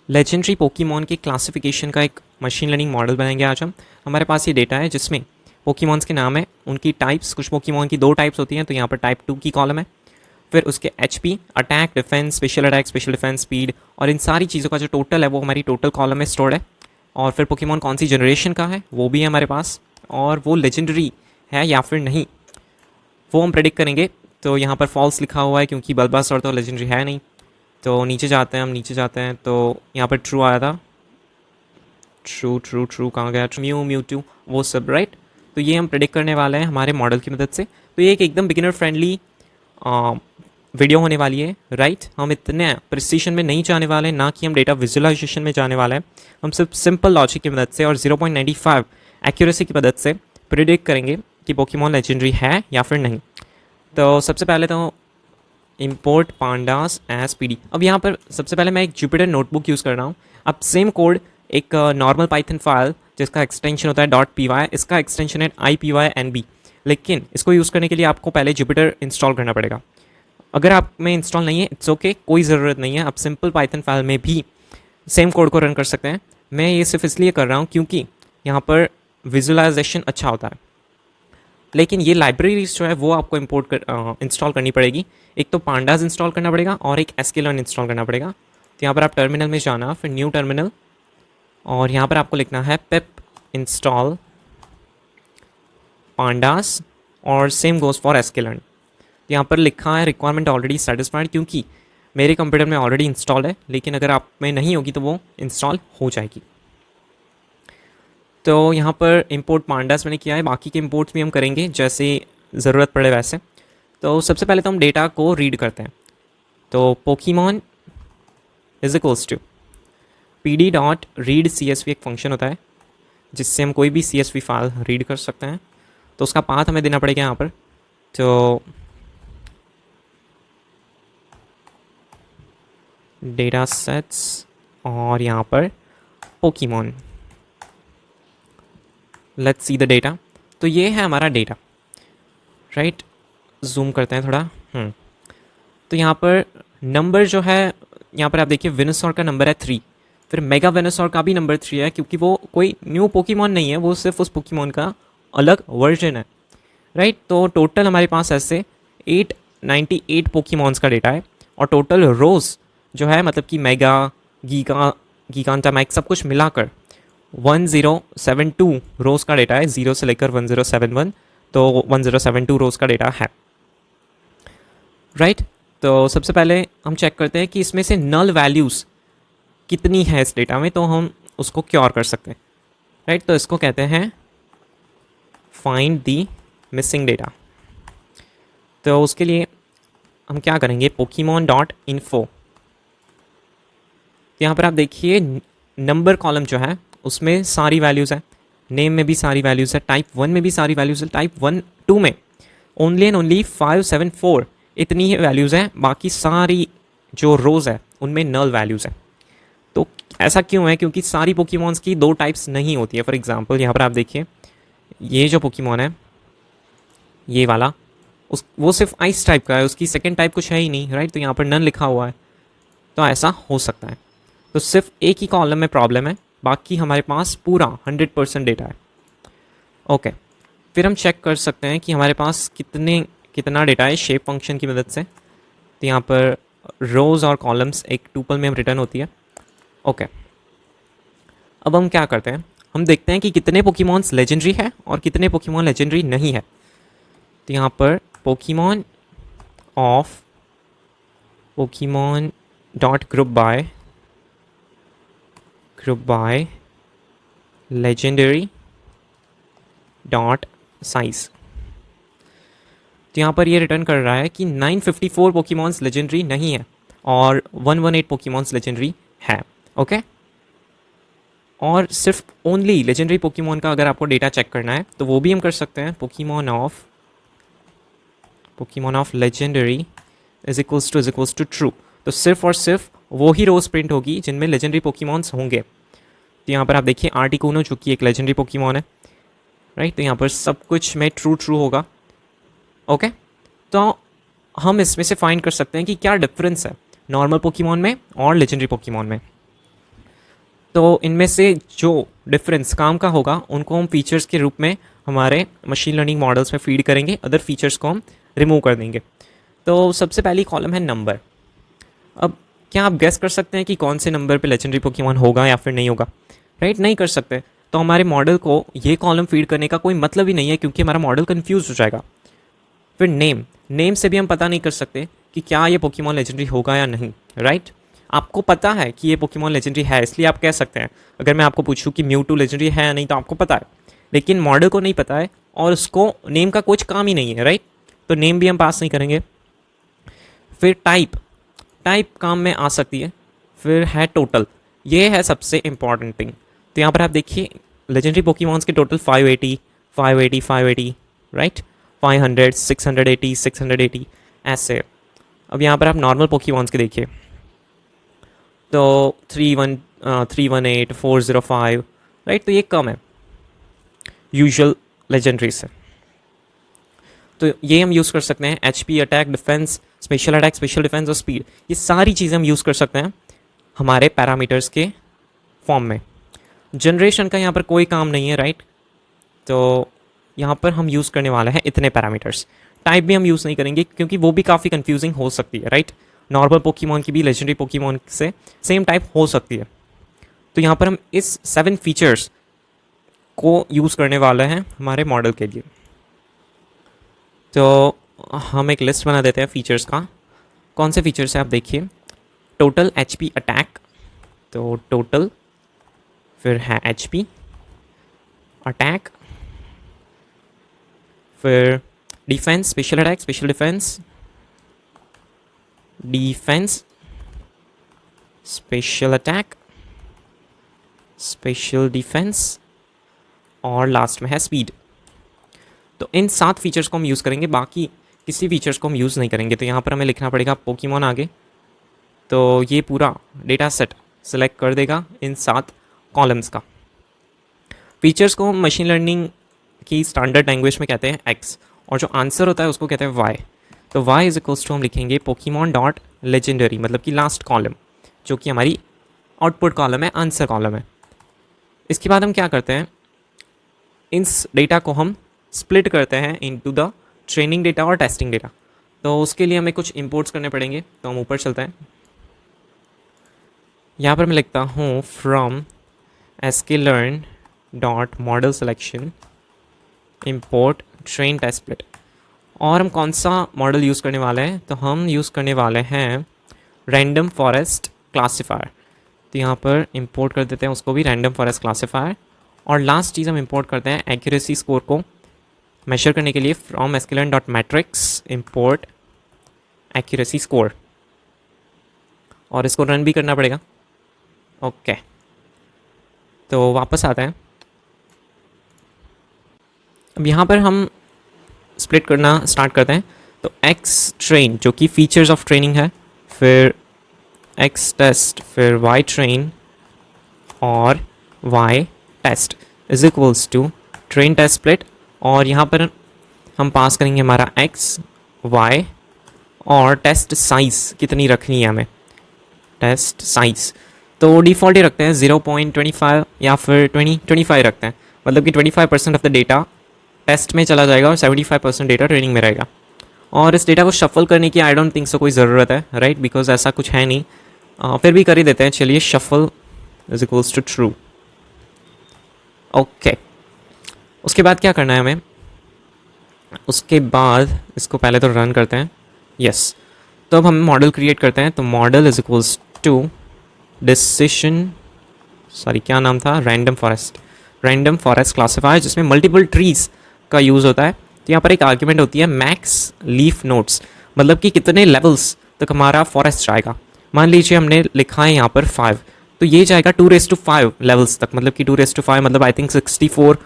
Legendary Pokémon के classification का एक मशीन लर्निंग मॉडल बनाएंगे आज हम। हमारे पास ये डेटा है जिसमें पोकीमॉन्स के नाम है, उनकी टाइप्स, कुछ पोकीमॉन की 2 टाइप्स होती हैं, तो यहाँ पर टाइप 2 की कॉलम है। फिर उसके HP, attack, defense, special attack, special defense, speed और इन सारी चीज़ों का जो टोटल है वो हमारी टोटल कॉलम में स्टोर्ड है। और फिर पोकीमॉन कौन सी जनरेशन का है वो भी है हमारे पास, और वो लेजेंडरी है या फिर नहीं वो हम प्रेडिक्ट करेंगे। तो यहाँ पर फॉल्स लिखा हुआ है क्योंकि बल्बासोर तो लेजेंडरी है नहीं। तो नीचे जाते हैं, हम नीचे जाते हैं तो यहाँ पर ट्रू आया था। ट्रू ट्रू ट्रू कहाँ गया? म्यू म्यू टू वो सब, राइट। तो ये हम प्रेडिक्ट करने वाले हैं हमारे मॉडल की मदद से। तो ये एक एकदम बिगिनर फ्रेंडली वीडियो होने वाली है, राइट। हम इतने प्रिसीशन में नहीं जाने वाले, ना कि हम डेटा विजुअलाइजेशन में जाने वाले हैं। हम सिर्फ सिंपल लॉजिक की मदद से और 0.95 एक्यूरेसी की मदद से प्रिडिक्ट करेंगे कि पोकेमॉन लेजेंडरी है या फिर नहीं। तो सबसे पहले तो इम्पोर्ट पांडास एज पी। अब यहाँ पर सबसे पहले मैं एक जुपिटर नोटबुक यूज़ कर रहा हूँ। अब सेम कोड एक नॉर्मल पाइथन फाइल जिसका एक्सटेंशन होता है .py, इसका एक्सटेंशन है IPYNB, लेकिन इसको यूज़ करने के लिए आपको पहले जुपिटर इंस्टॉल करना पड़ेगा। अगर आप में इंस्टॉल नहीं है, इट्स ओके, कोई ज़रूरत नहीं है, आप सिंपल पाइथन फाइल में भी सेम कोड को रन कर सकते हैं। मैं ये सिर्फ इसलिए कर रहा हूँ क्योंकि यहाँ पर विजुअलाइजेशन अच्छा होता है। लेकिन ये लाइब्रेरीज जो है वो आपको इंस्टॉल करनी पड़ेगी। एक तो पांडास इंस्टॉल करना पड़ेगा और एक sklearn इंस्टॉल करना पड़ेगा। तो यहाँ पर आप टर्मिनल में जाना, फिर न्यू टर्मिनल, और यहाँ पर आपको लिखना है पिप इंस्टॉल पांडास और सेम गोज़ फॉर sklearn। यहाँ पर लिखा है रिक्वायरमेंट ऑलरेडी सेटिस्फाइड, क्योंकि मेरे कंप्यूटर में ऑलरेडी इंस्टॉल है, लेकिन अगर आप में नहीं होगी तो वो इंस्टॉल हो जाएगी। तो यहाँ पर इंपोर्ट पांडास मैंने किया है, बाकी के इंपोर्ट्स भी हम करेंगे जैसे ज़रूरत पड़े वैसे। तो सबसे पहले तो हम डेटा को रीड करते हैं। तो Pokémon is equals to pd.read_csv एक फंक्शन होता है जिससे हम कोई भी CSV फाइल रीड कर सकते हैं। तो उसका पाथ हमें देना पड़ेगा यहाँ पर। तो डेटा सेट्स और यहाँ पर Pokémon, let's see the data. तो ये है हमारा डेटा, राइट। जूम करते हैं थोड़ा। तो यहाँ पर नंबर जो है, यहाँ पर आप देखिए वेनुसॉर का नंबर है 3, फिर मेगा वेनुसॉर का भी नंबर 3 है, क्योंकि वो कोई न्यू पोकीमॉन नहीं है, वो सिर्फ उस पोकीमॉन का अलग वर्जन है, राइट। तो टोटल हमारे पास ऐसे 898 पोकीमॉन्स का डेटा है, और टोटल रोज जो है, मतलब कि मेगा, गीगा, गीगांटामैक्स सब कुछ मिलाकर 1072 रोज का डेटा है, 0 से लेकर 1071। तो 1072 रोज का डेटा है, राइट। तो सबसे पहले हम चेक करते हैं कि इसमें से नल वैल्यूज़ कितनी है इस डेटा में, तो हम उसको क्योर कर सकते हैं, राइट। तो इसको कहते हैं फाइंड दी मिसिंग डेटा। तो उसके लिए हम क्या करेंगे, pokemon.info। यहाँ पर आप देखिए नंबर कॉलम जो है उसमें सारी वैल्यूज़ है, नेम में भी सारी वैल्यूज़ है, टाइप 1 में भी सारी वैल्यूज़ है, टाइप 2 में ओनली एंड ओनली 574 इतनी ही वैल्यूज़ हैं, बाकी सारी जो रोज़ है उनमें नल वैल्यूज़ है। तो ऐसा क्यों है? क्योंकि सारी पोकीमॉन्स की 2 टाइप्स नहीं होती है। फॉर एग्जांपल यहाँ पर आप देखिए, ये जो पोकीमॉन है ये वाला, वो सिर्फ आइस टाइप का है, उसकी सेकेंड टाइप कुछ है ही नहीं, राइट। तो यहाँ पर नन लिखा हुआ है, तो ऐसा हो सकता है। तो सिर्फ एक ही कॉलम में प्रॉब्लम है, बाकी हमारे पास पूरा 100% डेटा है। ओके, फिर हम चेक कर सकते हैं कि हमारे पास कितना डेटा है शेप फंक्शन की मदद से। तो यहाँ पर रोज़ और कॉलम्स एक टुपल में रिटर्न होती है। ओके, अब हम क्या करते हैं, हम देखते हैं कि कितने पोकीमॉन्स लेजेंडरी है और कितने पोकीमॉन लेजेंडरी नहीं है। तो यहाँ पर Pokémon of Pokémon dot group by legendary dot size. तो यहाँ पर ये रिटर्न कर रहा है कि 954 पोकीमॉन्स लेजेंडरी नहीं है और 118 पोकीमॉन्स लेजेंडरी है। ओके, और सिर्फ ओनली लेजेंडरी पोकीमॉन का अगर आपको डेटा चेक करना है तो वो भी हम कर सकते हैं। Pokemon of legendary is equals to true. तो सिर्फ और सिर्फ वो ही रोज प्रिंट होगी जिनमें लेजेंडरी पोकीमॉन्स होंगे। तो यहाँ पर आप देखिए आर्टिकुनो जो कि एक लेजेंडरी पोकीमॉन है, राइट। तो यहाँ पर सब कुछ में ट्रू होगा। ओके, तो हम इसमें से फाइंड कर सकते हैं कि क्या डिफरेंस है नॉर्मल पोकीमॉन में और लेजेंडरी पोकीमॉन में। तो इनमें से जो डिफरेंस काम का होगा उनको हम फीचर्स के रूप में हमारे मशीन लर्निंग मॉडल्स में फीड करेंगे, अदर फीचर्स को हम रिमूव कर देंगे। तो सबसे पहली कॉलम है नंबर। अब क्या आप गेस कर सकते हैं कि कौन से नंबर पे लेजेंडरी पोकेमॉन होगा या फिर नहीं होगा? राइट, नहीं कर सकते। तो हमारे मॉडल को ये कॉलम फीड करने का कोई मतलब ही नहीं है, क्योंकि हमारा मॉडल कंफ्यूज हो जाएगा। फिर नेम से भी हम पता नहीं कर सकते कि क्या ये पोकेमॉन लेजेंडरी होगा या नहीं। राइट, आपको पता है कि ये पोकेमॉन लेजेंडरी है, इसलिए आप कह सकते हैं। अगर मैं आपको पूछूं कि म्यूटू लेजेंडरी है या नहीं, तो आपको पता है, लेकिन मॉडल को नहीं पता है और उसको नेम का कुछ काम ही नहीं है। राइट, तो नेम भी हम पास नहीं करेंगे। फिर टाइप काम में आ सकती है। फिर है टोटल, ये है सबसे इंपॉर्टेंट थिंग। तो यहाँ पर आप देखिए लेजेंडरी पोकेमॉन्स के टोटल 580 580 580, राइट, 500 680 680 ऐसे। अब यहाँ पर आप नॉर्मल पोकेमॉन्स के देखिए तो 318 405, राइट, तो ये कम है यूजुअल लेजेंडरी से। तो ये हम यूज़ कर सकते हैं। HP, attack, defense, special attack, special defence और स्पीड, ये सारी चीज़ें हम यूज़ कर सकते हैं हमारे पैरामीटर्स के फॉर्म में। जनरेशन का यहाँ पर कोई काम नहीं है। राइट, तो यहाँ पर हम यूज़ करने वाले हैं इतने पैरामीटर्स। टाइप भी हम यूज़ नहीं करेंगे, क्योंकि वो भी काफ़ी कंफ्यूजिंग हो सकती है। राइट, नॉर्मल पोकेमॉन की भी लेजेंडरी पोकेमॉन से सेम टाइप हो सकती है। तो यहाँ पर हम इस 7 फीचर्स को यूज़ करने वाले हैं हमारे मॉडल के लिए। तो हम एक लिस्ट बना देते हैं फीचर्स का। कौन से फीचर्स हैं आप देखिए। टोटल HP अटैक, तो टोटल, फिर है HP अटैक, फिर defence, special attack, special defence, defence, special attack, special defence और लास्ट में है स्पीड। तो इन 7 फीचर्स को हम यूज़ करेंगे, बाकी किसी फीचर्स को हम यूज़ नहीं करेंगे। तो यहाँ पर हमें लिखना पड़ेगा पोकेमॉन आगे, तो ये पूरा डेटा सेट सेलेक्ट कर देगा इन 7 कॉलम्स का। फीचर्स को हम मशीन लर्निंग की स्टैंडर्ड लैंग्वेज में कहते हैं X, और जो आंसर होता है उसको कहते हैं Y। तो Y इज इक्वल्स टू हम लिखेंगे पोकेमॉन डॉट लेजेंडरी, मतलब कि लास्ट कॉलम, जो कि हमारी आउटपुट कॉलम है, आंसर कॉलम है। इसके बाद हम क्या करते हैं, इस डेटा को हम स्प्लिट करते हैं इनटू द ट्रेनिंग डेटा और टेस्टिंग डेटा। तो उसके लिए हमें कुछ इंपोर्ट्स करने पड़ेंगे। तो हम ऊपर चलते हैं, यहाँ पर मैं लिखता हूँ from sklearn dot model selection import train test split. और हम कौन सा मॉडल यूज़ करने वाले हैं, तो हम यूज़ करने वाले हैं रैंडम फॉरेस्ट क्लासीफायर। तो यहाँ पर इंपोर्ट कर देते हैं उसको भी, रैंडम फॉरेस्ट क्लासीफायर। और लास्ट चीज़ हम इंपोर्ट करते हैं एक्यूरेसी स्कोर को मेजर करने के लिए from sklearn dot matrix import accuracy score, और इसको रन भी करना पड़ेगा। ओके, तो वापस आते हैं। अब यहाँ पर हम स्प्लिट करना स्टार्ट करते हैं। तो X ट्रेन जो कि फीचर्स ऑफ ट्रेनिंग है, फिर X टेस्ट, फिर Y ट्रेन और Y test is equals to train test split. और यहाँ पर हम पास करेंगे हमारा X, Y और टेस्ट साइज़ कितनी रखनी है हमें, टेस्ट साइज़ तो डिफ़ॉल्ट ही रखते हैं 0.25 या फिर 25 रखते हैं, मतलब कि 25% ऑफ द डेटा टेस्ट में चला जाएगा और 75% डेटा ट्रेनिंग में रहेगा। और इस डेटा को शफल करने की आई डोंट थिंक सो कोई ज़रूरत है, राइट, बिकॉज ऐसा कुछ है नहीं। फिर भी कर ही देते हैं, चलिए shuffle is equals to true. Okay, उसके बाद क्या करना है हमें, उसके बाद इसको पहले तो रन करते हैं। यस, तो अब हम मॉडल क्रिएट करते हैं। तो model is equals to decision, sorry क्या नाम था, रैंडम फॉरेस्ट क्लासीफायर, जिसमें मल्टीपल ट्रीज का यूज़ होता है। तो यहाँ पर एक आर्ग्यूमेंट होती है मैक्स लीफ नोड्स, मतलब कि कितने लेवल्स तक हमारा फॉरेस्ट जाएगा। मान लीजिए हमने लिखा है यहाँ पर 5, तो ये जाएगा 2⁵5 लेवल्स तक, मतलब कि 2⁵5 मतलब आई थिंक 64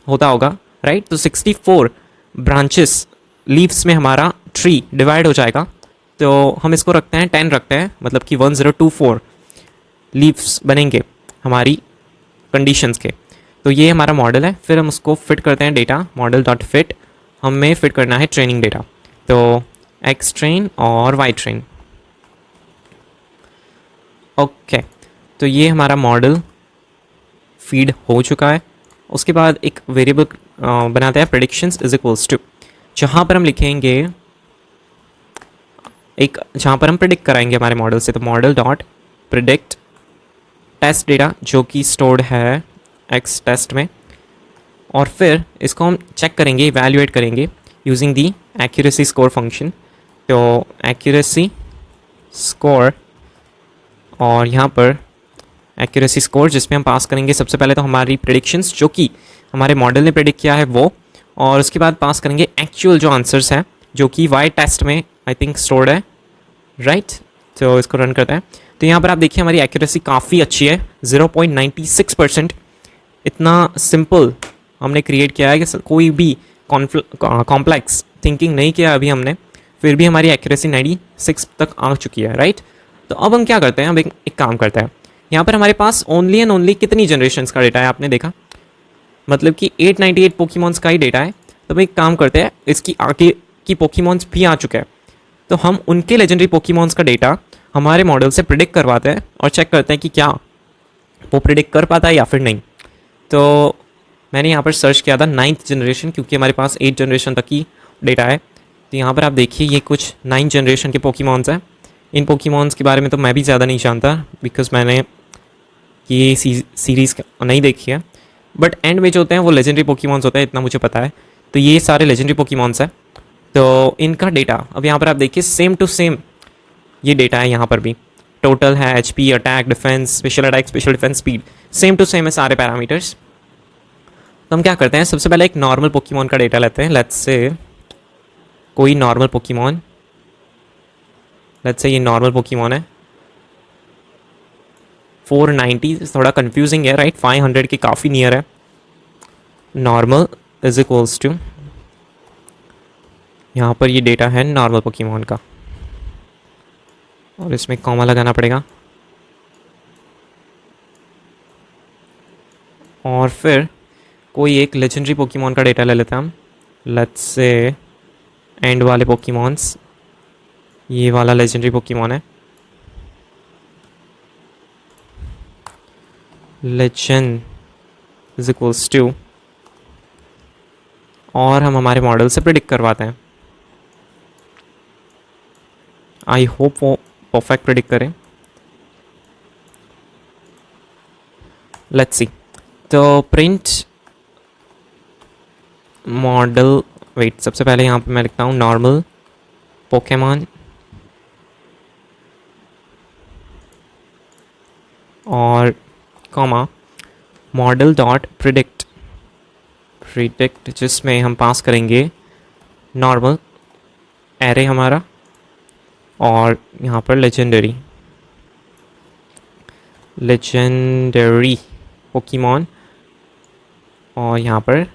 होता होगा, राइट। तो 64 ब्रांचेस लीव्स में हमारा ट्री डिवाइड हो जाएगा। तो हम इसको रखते हैं 10 रखते हैं, मतलब कि 1024 लीव्स बनेंगे हमारी कंडीशंस के। तो ये हमारा मॉडल है। फिर हम उसको फिट करते हैं डेटा, मॉडल डॉट फिट, हमें फिट करना है ट्रेनिंग डेटा, तो X ट्रेन और Y ट्रेन। ओके, तो ये हमारा मॉडल फीड हो चुका है। उसके बाद एक वेरिएबल बनाते हैं प्रेडिक्शंस इज इक्वल्स टू, जहाँ पर हम लिखेंगे एक, जहाँ पर हम प्रिडिक्ट कराएंगे हमारे मॉडल से, तो model dot predict test data जो कि स्टोर्ड है एक्स टेस्ट में, और फिर इसको हम चेक करेंगे, इवैल्यूएट करेंगे using the accuracy score function. तो एक्यूरेसी स्कोर, और यहाँ पर एक्यूरेसी स्कोर जिसमें हम पास करेंगे सबसे पहले तो हमारी प्रेडिक्शंस जो कि हमारे मॉडल ने प्रेडिक्ट किया है वो, और उसके बाद पास करेंगे एक्चुअल जो आंसर्स हैं जो कि वाई टेस्ट में आई थिंक स्टोर्ड है, राइट। तो इसको रन करते हैं। तो यहाँ पर आप देखिए हमारी एक्यूरेसी काफ़ी अच्छी है, 0.96%। इतना सिंपल हमने क्रिएट किया है कि कोई भी कॉम्प्लेक्स थिंकिंग नहीं किया अभी हमने, फिर भी हमारी एक्यूरेसी 96 तक आ चुकी है, राइट। तो अब हम क्या करते हैं, अब एक काम करते हैं, यहाँ पर हमारे पास ओनली एंड ओनली कितनी जनरेशन्स का डेटा है आपने देखा, मतलब कि 898 पोकीमॉन्स का ही डेटा है। तो हम एक काम करते हैं, इसकी आगे की पोकीमॉन्स भी आ चुके हैं, तो हम उनके लेजेंडरी पोकीमॉन्स का डेटा हमारे मॉडल से प्रिडिक्ट करवाते हैं और चेक करते हैं कि क्या वो प्रिडिक्ट कर पाता है या फिर नहीं। तो मैंने यहाँ पर सर्च किया था 9th जनरेशन, क्योंकि हमारे पास 8 जनरेशन तक की डेटा है। तो यहाँ पर आप देखिए ये कुछ 9 जनरेशन के पोकीमॉन्स हैं। इन पोकीमॉन्स के बारे में तो मैं भी ज़्यादा नहीं जानता, बिकॉज मैंने ये सीरीज़ नहीं देखी है, बट एंड में जो होते हैं वो लेजेंडरी पोकीमॉन्स होते हैं, इतना मुझे पता है। तो ये सारे लेजेंडरी पोकीमॉन्स हैं। तो इनका डेटा अब यहाँ पर आप देखिए सेम टू सेम ये डेटा है, यहाँ पर भी टोटल है, HP, attack, defense, special attack, special defense, speed, same to same है सारे पैरामीटर्स। तो हम क्या करते हैं, सबसे पहले एक नॉर्मल पोकीमॉन का डेटा लेते हैं। लेट्स से कोई नॉर्मल पोकीमॉन, लेट्स से ये नॉर्मल पोकीमॉन है, 490, थोड़ा कंफ्यूजिंग है, राइट, 500 के काफ़ी नियर है। नॉर्मल इज इक्वल्स टू, यहाँ पर ये डेटा है नॉर्मल पोकीमॉन का, और इसमें कॉमा लगाना पड़ेगा, और फिर कोई एक लेजेंडरी पोकीमॉन का डेटा ले लेते हैं हम। लेट्स से एंड वाले पोकीमॉन्स, ये वाला लेजेंडरी पोकीमॉन है, लेजेंड इज इक्वल्स टू, और हम हमारे मॉडल से प्रिडिक्ट करवाते हैं। आई होप वो परफेक्ट प्रिडिक्ट करें। लेट्स सी, तो प्रिंट मॉडल, वेट, सबसे पहले यहाँ पे मैं लिखता हूँ नॉर्मल पोकेमॉन, और कॉमा मॉडल डॉट प्रिडिक्ट, जिसमें हम पास करेंगे नॉर्मल एरे हमारा, और यहाँ पर लेजेंडरी पोकीमॉन, और यहाँ पर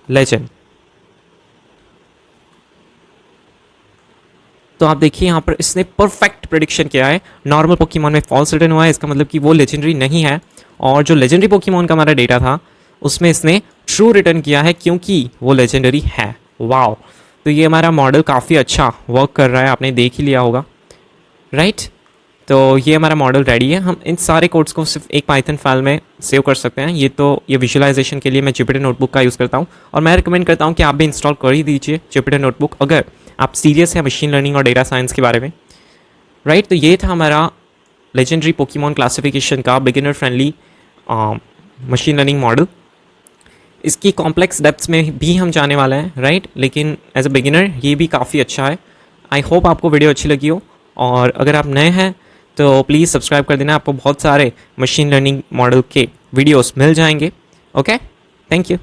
लेजेंड। तो आप देखिए यहाँ पर इसने परफेक्ट प्रेडिक्शन किया है। नॉर्मल पोकीमॉन में फॉल्स रिटर्न हुआ है, इसका मतलब कि वो लेजेंडरी नहीं है, और जो लेजेंडरी पोकीमॉन का हमारा डेटा था उसमें इसने ट्रू रिटर्न किया है क्योंकि वो लेजेंडरी है। वाओ, तो ये हमारा मॉडल काफ़ी अच्छा वर्क कर रहा है, आपने देख ही लिया होगा, राइट। तो ये हमारा मॉडल रेडी है। हम इन सारे कोड्स को सिर्फ एक पाइथन फाइल में सेव कर सकते हैं। ये विजुअलाइजेशन के लिए मैं जुपिटर नोटबुक का यूज़ करता हूँ, और मैं रिकमेंड करता हूँ कि आप भी इंस्टॉल कर ही दीजिए जुपिटर नोटबुक अगर आप सीरियस हैं मशीन लर्निंग और डेटा साइंस के बारे में, राइट। तो ये था हमारा लेजेंडरी पोकीमॉन क्लासिफिकेशन का beginner friendly machine learning model. इसकी कॉम्प्लेक्स डेप्थ्स में भी हम जाने वाले हैं, राइट, लेकिन एज अ बिगिनर ये भी काफ़ी अच्छा है। आई होप आपको वीडियो अच्छी लगी हो, और अगर आप नए हैं तो प्लीज़ सब्सक्राइब कर देना, आपको बहुत सारे मशीन लर्निंग मॉडल के वीडियोस मिल जाएंगे। Okay, thank you.